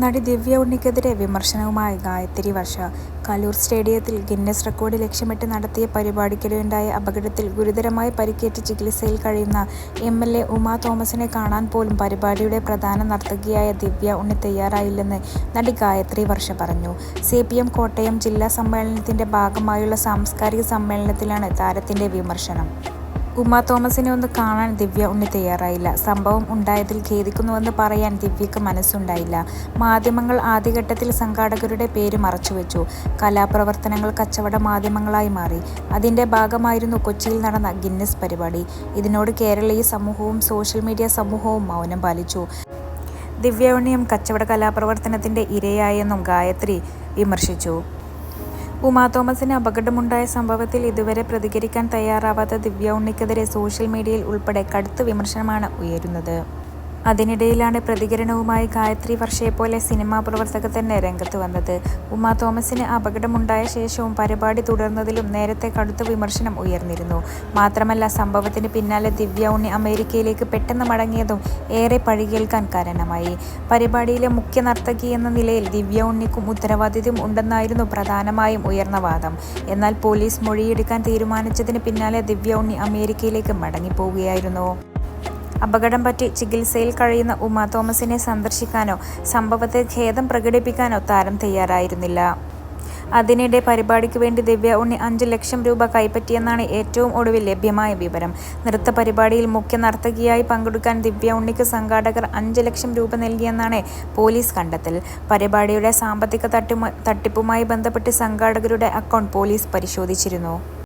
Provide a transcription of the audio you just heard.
നടി ദിവ്യ ഉണ്ണിക്കെതിരെ വിമർശനവുമായി ഗായത്രി വർഷ. കലൂർ സ്റ്റേഡിയത്തിൽ ഗിന്നസ് റെക്കോർഡ് ലക്ഷ്യമിട്ട് നടത്തിയ പരിപാടിക്കിടെയുണ്ടായ അപകടത്തിൽ ഗുരുതരമായി പരിക്കേറ്റ് ചികിത്സയിൽ കഴിയുന്ന എം.എൽ.എ. ഉമാ തോമസിനെ കാണാൻ പോലും പരിപാടിയുടെ പ്രധാന നർത്തകിയായ ദിവ്യ ഉണ്ണി തയ്യാറായില്ലെന്ന് നടി ഗായത്രി വർഷ പറഞ്ഞു. CPM കോട്ടയം ജില്ലാ സമ്മേളനത്തിന്റെ ഭാഗമായുള്ള സാംസ്കാരിക സമ്മേളനത്തിലാണ് താരത്തിന്റെ വിമർശനം. ഉമാ തോമസിനെ ഒന്ന് കാണാൻ ദിവ്യ ഉണ്ണി തയ്യാറായില്ല. സംഭവം ഉണ്ടായതിൽ ഖേദിക്കുന്നുവെന്ന് പറയാൻ ദിവ്യക്ക് മനസ്സുണ്ടായില്ല. മാധ്യമങ്ങൾ ആദ്യഘട്ടത്തിൽ സംഘാടകരുടെ പേര് മറച്ചുവെച്ചു. കലാപ്രവർത്തനങ്ങൾ കച്ചവട മാധ്യമങ്ങളായി മാറി. അതിന്റെ ഭാഗമായിരുന്നു കൊച്ചിയിൽ നടന്ന ഗിന്നസ് പരിപാടി. ഇതിനോട് കേരളീയ സമൂഹവും സോഷ്യൽ മീഡിയ സമൂഹവും മൗനം പാലിച്ചു. ദിവ്യ ഉണ്ണിയും കച്ചവട കലാപ്രവർത്തനത്തിന്റെ ഇരയായെന്നും ഗായത്രി വിമർശിച്ചു. ഉമാ തോമസിന് അപകടമുണ്ടായ സംഭവത്തിൽ ഇതുവരെ പ്രതികരിക്കാൻ തയ്യാറാവാത്ത ദിവ്യ ഉണ്ണിക്കെതിരെ സോഷ്യൽ മീഡിയയിൽ ഉൾപ്പെടെ കടുത്ത വിമർശനമാണ് ഉയരുന്നത്. അതിനിടയിലാണ് പ്രതികരണവുമായി ഗായത്രി വർഷയെപ്പോലെ സിനിമാ പ്രവർത്തകർ തന്നെ രംഗത്ത് വന്നത്. ഉമാ തോമസിന് അപകടമുണ്ടായ ശേഷവും പരിപാടി തുടർന്നതിലും നേരത്തെ കടുത്ത വിമർശനം ഉയർന്നിരുന്നു. മാത്രമല്ല, സംഭവത്തിന് പിന്നാലെ ദിവ്യ ഉണ്ണി അമേരിക്കയിലേക്ക് പെട്ടെന്ന് മടങ്ങിയതും ഏറെ പഴികേൽക്കാൻ കാരണമായി. പരിപാടിയിലെ മുഖ്യ നർത്തകി എന്ന നിലയിൽ ദിവ്യ ഉണ്ണിക്കും ഉത്തരവാദിത്വം ഉണ്ടെന്നായിരുന്നു പ്രധാനമായും ഉയർന്ന വാദം. എന്നാൽ പോലീസ് മൊഴിയെടുക്കാൻ തീരുമാനിച്ചതിന് പിന്നാലെ ദിവ്യ ഉണ്ണി അമേരിക്കയിലേക്ക് മടങ്ങിപ്പോവുകയായിരുന്നു. അപകടം പറ്റി ചികിത്സയിൽ കഴിയുന്ന ഉമാ തോമസിനെ സന്ദർശിക്കാനോ സംഭവത്തിൽ ഖേദം പ്രകടിപ്പിക്കാനോ താരം തയ്യാറായിരുന്നില്ല. അതിനിടെ പരിപാടിക്ക് വേണ്ടി ദിവ്യ ഉണ്ണി 5 ലക്ഷം രൂപ കൈപ്പറ്റിയെന്നാണ് ഏറ്റവും ഒടുവിൽ ലഭ്യമായ വിവരം. നൃത്ത പരിപാടിയിൽ മുഖ്യ നർത്തകിയായി പങ്കെടുക്കാൻ ദിവ്യ ഉണ്ണിക്ക് സംഘാടകർ 5 ലക്ഷം രൂപ നൽകിയെന്നാണ് പോലീസ് കണ്ടെത്തൽ. പരിപാടിയുടെ സാമ്പത്തിക തട്ടിപ്പുമായി ബന്ധപ്പെട്ട് സംഘാടകരുടെ അക്കൗണ്ട് പോലീസ് പരിശോധിച്ചിരുന്നു.